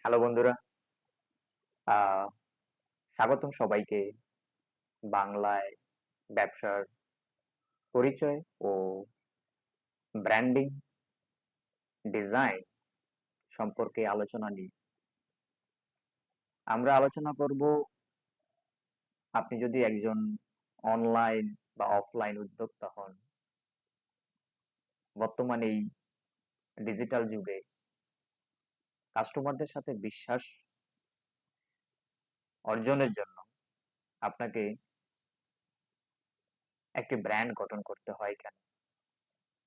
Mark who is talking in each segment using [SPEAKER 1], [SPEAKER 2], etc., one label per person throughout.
[SPEAKER 1] Hello বন্ধুরা, আহ স্বাগতম সবাইকে বাংলায় ব্যবসার পরিচয় ও ব্র্যান্ডিং ডিজাইন সম্পর্কে আলোচনা নিয়ে। আমরা আলোচনা করব আপনি যদি একজন অনলাইন বা অফলাইন উদ্যোক্তা হন, বর্তমানে এই ডিজিটাল যুগে কাস্টমারদের সাথে বিশ্বাস অর্জনের জন্য আপনাকে একটি ব্র্যান্ড গঠন করতে হয় কেন,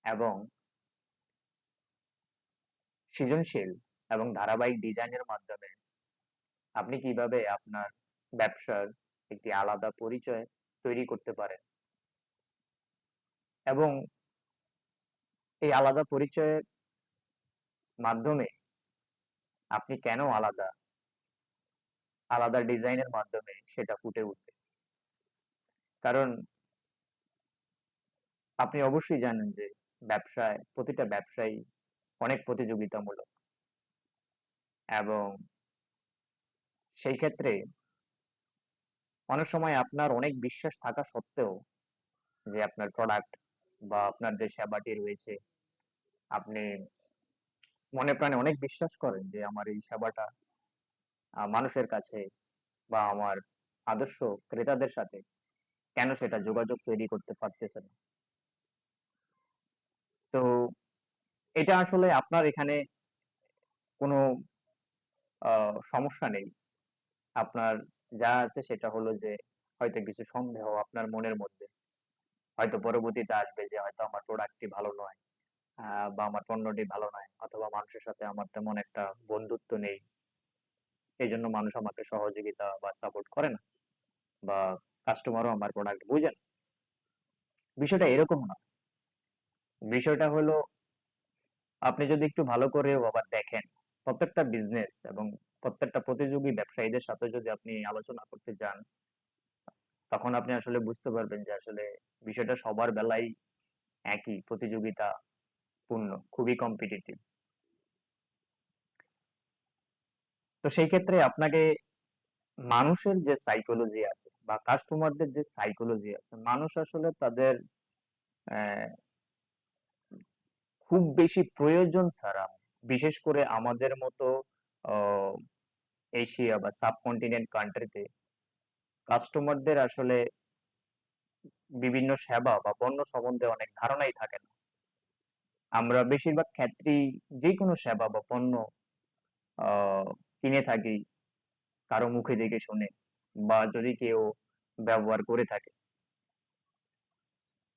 [SPEAKER 1] এবং সৃজনশীল এবং ধারাবাহিক ডিজাইনের মাধ্যমে আপনি কিভাবে আপনার ব্যবসার একটি আলাদা পরিচয় তৈরি করতে পারেন, এবং এই আলাদা পরিচয়ের মাধ্যমে আপনি কেন আলাদা আলাদা ডিজাইনের মাধ্যমে সেটা ফুটে উঠবে। কারণ আপনি অবশ্যই জানেন যে ব্যবসায় প্রতিটা ব্যবসায়ী অনেক প্রতিযোগিতামূলক, এবং সেই ক্ষেত্রে অনেক সময় আপনার অনেক বিশ্বাস থাকা সত্ত্বেও যে আপনার প্রোডাক্ট বা আপনার যে সেবাটি রয়েছে, আপনি মনে প্রাণে অনেক বিশ্বাস করেন যে আমার এই সেবাটা মানুষের কাছে বা আমার আদর্শ ক্রেতাদের সাথে কেন সেটা যোগাযোগ তৈরি করতে পারতেছে না। তো এটা আসলে আপনার এখানে কোনো সমস্যা নেই। আপনার যা আছে সেটা হলো যে হয়তো কিছু সন্দেহ আপনার মনের মধ্যে হয়তো পরবর্তীতে আসবে যে হয়তো আমার প্রোডাক্টটি ভালো নয়, বা আমার পণ্যটি ভালো নয়, অথবা মানুষের সাথে আমার তেমন একটা বন্ধুত্ব নেই। এজন্য মানুষ আমাকে সহযোগিতা বা সাপোর্ট করে না, বা কাস্টমারও আমার প্রোডাক্ট বুঝে না। বিষয়টা এরকম না। বিষয়টা হলো আপনি যদি একটু ভালো করেও আবার দেখেন, প্রত্যেকটা বিজনেস এবং প্রত্যেকটা প্রতিযোগী ব্যবসায়ীদের সাথে যদি আপনি আলোচনা করতে যান, তখন আপনি আসলে বুঝতে পারবেন যে আসলে বিষয়টা সবার বেলায় একই প্রতিযোগিতাপূর্ণ, খুবই কম্পিটিটিভ। তো সেই ক্ষেত্রে আপনাকে মানুষের যে সাইকোলজি আছে বা কাস্টমারদের যে সাইকোলজি আছে, মানুষ আসলে তাদের আহ, খুব বেশি প্রয়োজন ছাড়া, বিশেষ করে আমাদের মতো আহ, এশিয়া বা সাবকন্টিনেন্ট কান্ট্রিতে কাস্টমারদের আসলে বিভিন্ন সেবা বা পণ্য সম্বন্ধে অনেক ধারণাই থাকে না। আমরা বেশিরভাগ ক্ষেত্রেই যে কোনো সেবা বা পণ্য আহ, কিনে থাকি কারো মুখে দেখে শুনে, বা যদি কেউ ব্যবহার করে থাকে।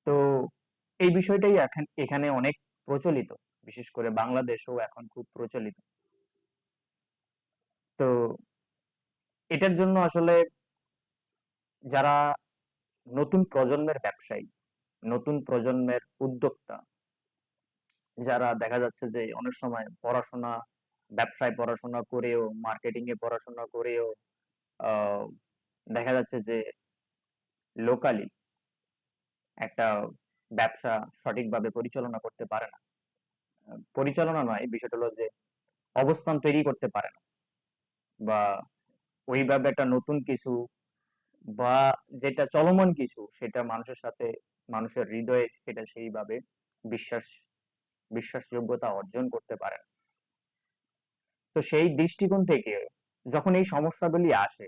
[SPEAKER 1] তো এই বিষয়টাই এখন এখানে অনেক প্রচলিত, বিশেষ করে বাংলাদেশেও এখন খুব প্রচলিত। তো এটার জন্য আসলে যারা নতুন প্রজন্মের ব্যবসায়ী, নতুন প্রজন্মের উদ্যোক্তা, যারা দেখা যাচ্ছে যে অনেক সময় পড়াশোনা, ব্যবসায় পড়াশোনা করেও, মার্কেটিং এ পড়াশোনা করেও আহ, দেখা যাচ্ছে যে লোকালি একটা ব্যবসা সঠিকভাবে পরিচালনা করতে পারে না। পরিচালনা নয়, বিষয়টা হলো যে অবস্থান তৈরি করতে পারে না, বা ওইভাবে একটা নতুন কিছু বা যেটা চলমান কিছু সেটা মানুষের সাথে, মানুষের হৃদয়ে সেটা সেইভাবে বিশ্বাস বিশ্বাসযোগ্যতা অর্জন করতে পারে না। তো সেই দৃষ্টিকোণ থেকে যখন এই সমস্যাগুলি আসে,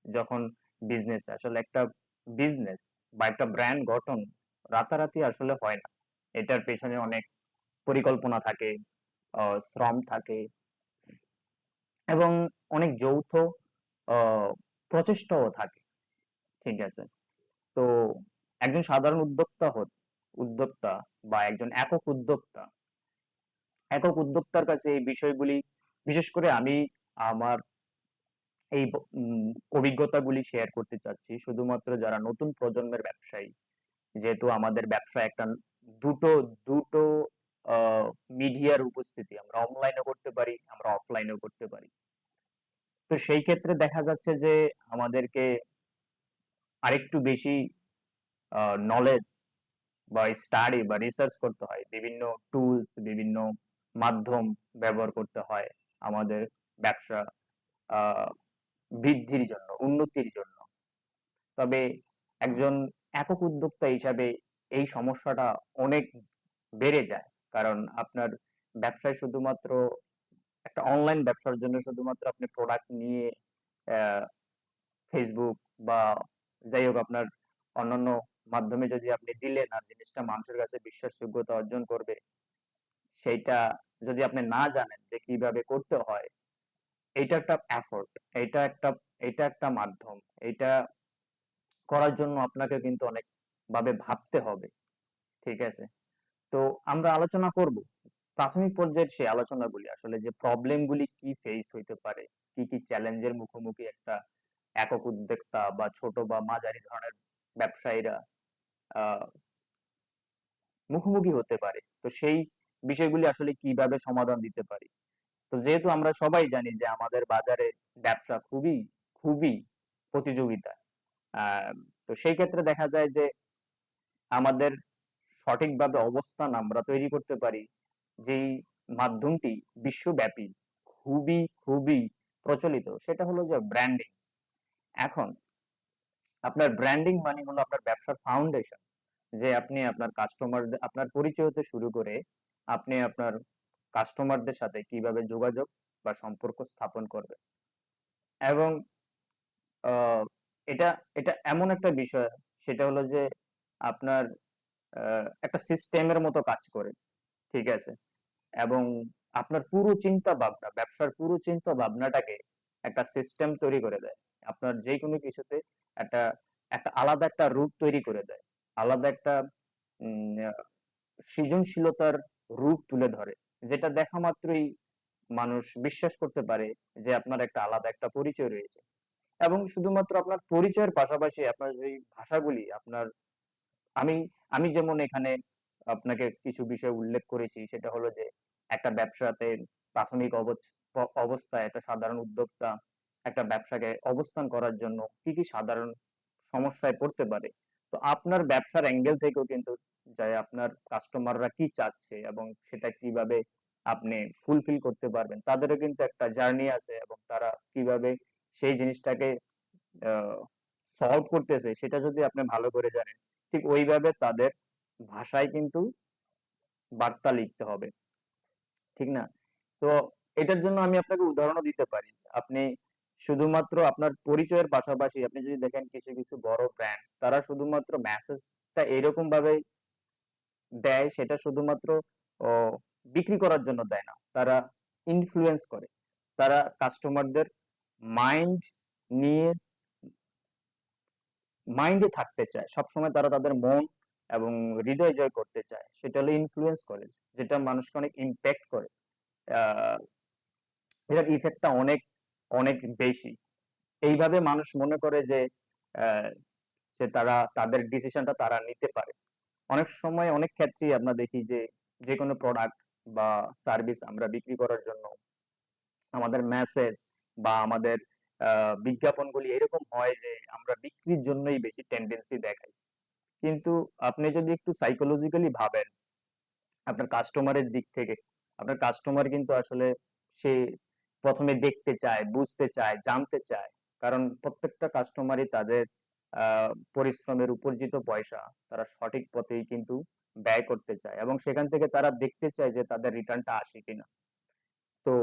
[SPEAKER 1] যখন বিজনেস আসলে একটা বিজনেস বা একটা ব্র্যান্ড গঠন রাতারাতি আসলে হয় না। এটার পেছনে অনেক পরিকল্পনা থাকে, শ্রম থাকে, এবং অনেক যৌথ আহ, প্রচেষ্টাও থাকে। ঠিক আছে। তো একজন সাধারণ উদ্যোক্তা বা একজন একক উদ্যোক্তার কাছে এই বিষয়গুলি, বিশেষ করে আমি আমার এই অভিজ্ঞতাগুলি শেয়ার করতে চাচ্ছি শুধুমাত্র যারা নতুন প্রজন্মের ব্যবসায়ী। যেহেতু আমাদের ব্যবসা একটা দুটো দুটো মিডিয়ার উপস্থিতি, আমরা অনলাইনও করতে পারি, আমরা অফলাইনেও করতে পারি। তো সেই ক্ষেত্রে দেখা যাচ্ছে যে আমাদেরকে আরেকটু বেশি নলেজ বা স্টাডি বা রিসার্চ করতে হয়, বিভিন্ন টুলস, বিভিন্ন মাধ্যম ব্যবহার করতে হয় আমাদের ব্যবসা আহ বৃদ্ধির জন্য, উন্নতির জন্য। তবে একজন একক উদ্যোক্তা হিসাবে এই সমস্যাটা অনেক বেড়ে যায়। কারণ আপনার ব্যবসায় শুধুমাত্র একটা অনলাইন ব্যবসার জন্য শুধুমাত্র আপনি প্রোডাক্ট নিয়ে আহ ফেসবুক বা যাই হোক আপনার অন্যান্য মাধ্যমে যদি আপনি দিলেন আর জিনিসটা মানুষের কাছে বিশ্বাসযোগ্যতা অর্জন করবে, সেইটা যদি আপনি না জানেন যে কিভাবে করতে হয়, এইটা একটা এফোর্ট, এটা একটা এটা একটা মাধ্যম। এটা করার জন্য আপনাকে কিন্তু অনেক ভাবে ভাবতে হবে। ঠিক আছে? তো আমরা আলোচনা করব প্রাথমিক পর্যায়ের সেই আলোচনাগুলি আসলে যে প্রবলেম গুলি কি ফেস হইতে পারে, কি কি চ্যালেঞ্জের মুখোমুখি একটা একক উদ্যোক্তা বা ছোট বা মাঝারি ধরনের ব্যবসায়ীরা আহ মুখোমুখি হতে পারে। তো সেই বিষয়গুলি আসলে কিভাবে সমাধান দিতে পারি। তো যেহেতু আমরা সবাই জানি যে আমাদের বাজারে ব্যবসা খুবই খুবই প্রতিযোগিতা। আহ তো সেই ক্ষেত্রে দেখা যায় যে আমাদের সঠিকভাবে অবস্থান আমরা তৈরি করতে পারি যেই মাধ্যমটি বিশ্বব্যাপী খুবই খুবই প্রচলিত, সেটা হলো যে ব্র্যান্ডিং। এখন আপনার ব্র্যান্ডিং মানে হলো আপনার ব্যবসার ফাউন্ডেশন, যে আপনি আপনার কাস্টমার আপনার পরিচয় হতে শুরু করে আপনি আপনার কাস্টমারদের সাথে কিভাবে যোগাযোগ বা সম্পর্ক স্থাপন করবেন। এবং আহ, এটা এটা এমন একটা বিষয়, সেটা হলো যে আপনার একটা সিস্টেমের মতো কাজ করে। ঠিক আছে? এবং আপনার পুরো চিন্তা ভাবনা, ব্যবসার পুরো চিন্তা ভাবনাটাকে একটা সিস্টেম তৈরি করে দেয়। আপনার যে কোনো কিছুতে একটা একটা আলাদা একটা রূপ তৈরি করে দেয়, আলাদা একটা সৃজনশীলতার রূপ তুলে ধরে, যেটা দেখা মাত্রই মানুষ বিশ্বাস করতে পারে যে আপনার একটা আলাদা একটা পরিচয় রয়েছে। এবং শুধুমাত্র আপনার পরিচয়ের পাশাপাশি আপনার যে ভাষাগুলি আপনার, আমি আমি যেমন এখানে আপনাকে কিছু বিষয় উল্লেখ করেছি, সেটা হলো যে একটা ব্যবসাতে প্রাথমিক অবস্থায় একটা সাধারণ উদ্যোক্তা একটা ব্যবসাকে অবস্থান করার জন্য কি কি সাধারণ সমস্যায় পড়তে পারে। তো আপনার ব্যবসার অ্যাঙ্গেল থেকেও কিন্তু যে আপনার কাস্টমাররা কি চাচ্ছে এবং সেটা কিভাবে আপনি ফুলফিল করতে পারবেন, তাদেরও কিন্তু একটা জার্নি আছে এবং তারা কিভাবে সেই জিনিসটাকে সলভ করতেছে সেটা যদি আপনি ভালো করে জানেন, ঠিক ওইভাবে তাদের ভাষায় কিন্তু বার্তা লিখতে হবে। ঠিক না? তো এটার জন্য আমি আপনাকে উদাহরণও দিতে পারি। আপনি শুধুমাত্র আপনার পরিচয়ের পাশাপাশি আপনি যদি দেখেন কিছু কিছু বড় ব্র্যান্ড, তারা শুধুমাত্র মেসেজটা এরকম ভাবে দেয়, সেটা শুধুমাত্র ও বিক্রি করার জন্য দেয় না, তারা ইনফ্লুয়েন্স করে। তারা কাস্টমারদের মাইন্ড নিয়ে মাইন্ডে থাকতে চায় সবসময়, তারা তাদের মন এবং হৃদয় জয় করতে চায়, সেটা হলো ইনফ্লুয়েন্স করে, যেটা মানুষকে অনেক ইম্প্যাক্ট করে। আহ এটার ইফেক্টটা অনেক অনেক বেশি। এইভাবে মানুষ মনে করে যে আহ, যে তারা তাদের ডিসিশনটা তারা নিতে পারে। অনেক সময় অনেক ক্ষেত্রেই আমরা দেখি যে যে কোনো প্রোডাক্ট বা সার্ভিস আমরা বিক্রি করার জন্য আমাদের মেসেজ বা আমাদের বিজ্ঞাপনগুলি এরকম হয় যে আমরা বিক্রির জন্যই বেশি টেন্ডেন্সি দেখাই। কিন্তু আপনি যদি একটু সাইকোলজিক্যালি ভাবেন আপনার কাস্টমারের দিক থেকে, আপনার কাস্টমার কিন্তু আসলে সে প্রথমে দেখতে চায়, বুঝতে চায়, জানতে চায়। কারণ প্রত্যেকটা কাস্টমারই তাদের পরিশ্রমের উপার্জিত পয়সা তারা সঠিক পথেই কিন্তু ব্যয় করতে চায় এবং সেখান থেকে তারা দেখতে চায় যে তাদের রিটার্নটা আসে কিনা। তো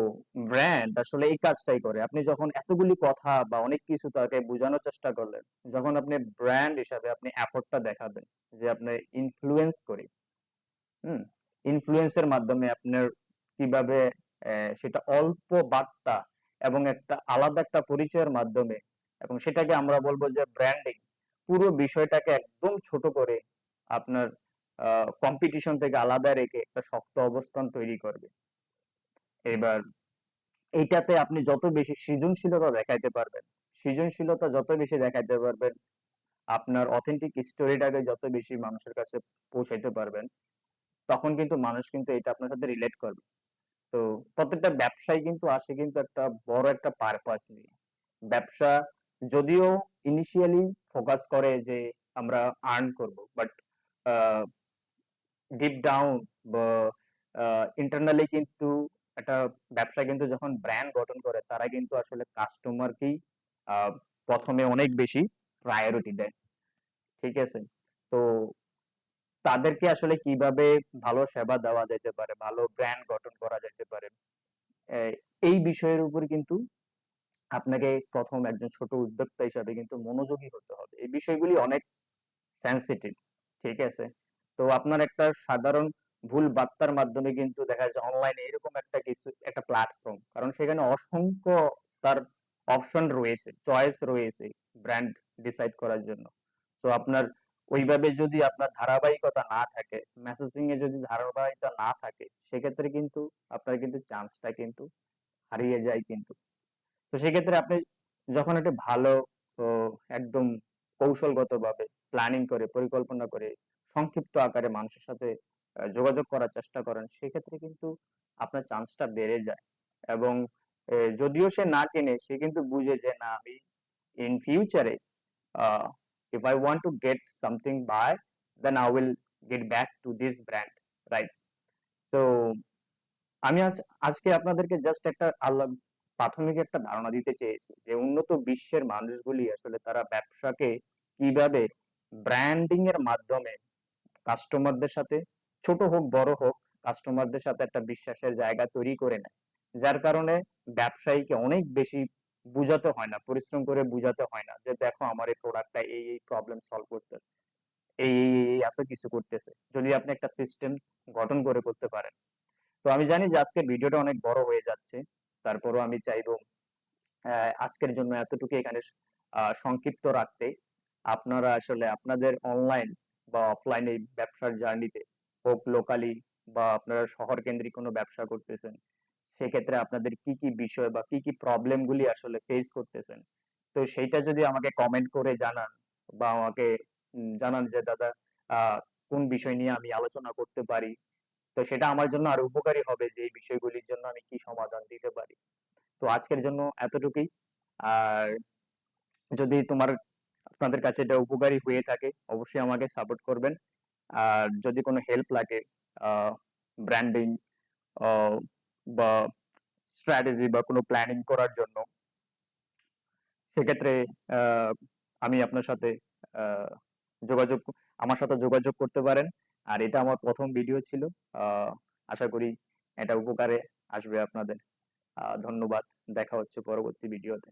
[SPEAKER 1] ব্র্যান্ড আসলে এই কাজটাই করে। আপনি যখন এতগুলি কথা বা অনেক কিছু তাকে বোঝানোর চেষ্টা করলেন, যখন আপনি ব্র্যান্ড হিসাবে আপনি এফোর্টটা দেখাবেন যে আপনি ইনফ্লুয়েন্স করি, হুম, ইনফ্লুয়েন্সের মাধ্যমে আপনার কিভাবে সেটা অল্প বার্তা এবং একটা আলাদা একটা পরিচয়ের মাধ্যমে, এবং সেটাকে আমরা বলবো যে ব্র্যান্ডিং, পুরো বিষয়টাকে একদম ছোট করে আপনার কম্পিটিশন থেকে আলাদা রেখে একটা শক্ত অবস্থান তৈরি করবে। এবার এইটাতে আপনি যত বেশি সৃজনশীলতা দেখাইতে পারবেন, সৃজনশীলতা যত বেশি দেখাইতে পারবেন, আপনার অথেন্টিক স্টোরিটাকে যত বেশি মানুষের কাছে পৌঁছাইতে পারবেন, তখন কিন্তু মানুষ কিন্তু এটা আপনার সাথে রিলেট করবে। তো প্রত্যেকটা ব্যবসায় কিন্তু আসে কিন্তু একটা বড় একটা পারপাস নিয়ে। ব্যবসা যদিও ইনিশিয়ালি ফোকাস করে যে আমরা আর্ন করব, বাট ডিপ ডাউন বা ইন্টারনালি কিন্তু একটা ব্যবসা কিন্তু যখন ব্র্যান্ড গঠন করে তারা কিন্তু আসলে কাস্টমারকেই প্রথমে অনেক বেশি প্রায়োরিটি দেয়। ঠিক আছে? তো তাদেরকে আসলে কিভাবে ভালো সেবা দেওয়া যেতে পারে, ভালো ব্র্যান্ড গঠন করা যেতে পারে, আহ, এই বিষয়ের উপর কিন্তু আপনাকে প্রথম একজন ছোট উদ্যোক্তা হিসাবে কিন্তু মনোযোগী হতে হবে। এই বিষয়গুলি অনেক সেনসিটিভ। ঠিক আছে? তো আপনার একটা সাধারণ ভুল বার্তার মাধ্যমে কিন্তু দেখা যাচ্ছে অনলাইনে এরকম একটা কিছু একটা প্ল্যাটফর্ম, কারণ সেখানে অসংখ্য তার অপশন রয়েছে, চয়েস রয়েছে ব্র্যান্ড ডিসাইড করার জন্য। তো আপনার ওইভাবে যদি আপনার ধারাবাহিকতা না থাকে, মেসেজিং এ যদি ধারাবাহিকতা না থাকে, সেক্ষেত্রে কিন্তু আপনার কিন্তু চান্সটা কিন্তু হারিয়ে যায় কিন্তু। তো সেক্ষেত্রে আপনি যখন একটা ভালো ও একদম কৌশলগতভাবে প্ল্যানিং করে পরিকল্পনা করে সংক্ষিপ্ত আকারে মানুষের সাথে যোগাযোগ করার চেষ্টা করেন, সেক্ষেত্রে কিন্তু আপনার চান্সটা বেড়ে যায়। এবং যদিও সে না কেনে, সে কিন্তু বুঝে যে না, আমি ইন ফিউচারে if I want to get something by, then I will get back to this brand, right? So আমি আজকে আপনাদেরকে জাস্ট একটা প্রাথমিক একটা ধারণা দিতে চেয়েছি যে উন্নত বিশ্বের মানুষগুলি আসলে তারা ব্যবসাকে কিভাবে ব্র্যান্ডিং এর মাধ্যমে কাস্টমারদের সাথে, ছোট হোক বড় হোক, কাস্টমারদের সাথে একটা বিশ্বাসের জায়গা তৈরি করে নেয়। যার কারণে ব্যবসায়ীকে অনেক বেশি বুঝাতে হয় না, পরিশ্রম করে বুঝাতে হয় না যে দেখো আমার এই প্রোডাক্টটা এই প্রবলেম সলভ করতেছে, এই এত কিছু করতেছে, যদি আপনি একটা সিস্টেম গঠন করে করতে পারেন। তো আমি জানি যে আজকের ভিডিওটা অনেক বড় হয়ে যাচ্ছে, তারপরও আমি চাইবো আজকের জন্য এতটুকু এখানে সংক্ষিপ্ত রাখতে। আপনারা আসলে আপনাদের অনলাইন বা অফলাইন এই ব্যবসার জার্নিতে, হোক লোকালি বা আপনারা শহর কেন্দ্রিক কোনো ব্যবসা করতেছেন, সেক্ষেত্রে আপনাদের কি কি বিষয় বা কি কি প্রবলেম গুলি আসলে ফেস করতেছেন, তো সেইটা যদি আমাকে কমেন্ট করে জানান বা আমাকে জানান যে দাদা আহ কোন বিষয় নিয়ে আমি আলোচনা করতে পারি, তো সেটা আমার জন্য আরো উপকারী হবে যে এই বিষয়গুলির জন্য আমি কি সমাধান দিতে পারি। তো আজকের জন্য এতটুকুই। আর যদি আপনাদের কাছে এটা উপকারী হয়ে থাকে, অবশ্যই আমাকে সাপোর্ট করবেন। আর যদি কোনো হেল্প লাগে ব্র্যান্ডিং বা স্ট্র্যাটেজি বা কোনো প্ল্যানিং করার জন্য, সেক্ষেত্রে আহ, আমি আপনার সাথে আহ, যোগাযোগ আমার সাথে যোগাযোগ করতে পারেন। আর এটা আমার প্রথম ভিডিও ছিল। আহ, আশা করি এটা উপকারে আসবে আপনাদের। ধন্যবাদ। দেখা হচ্ছে পরবর্তী ভিডিওতে।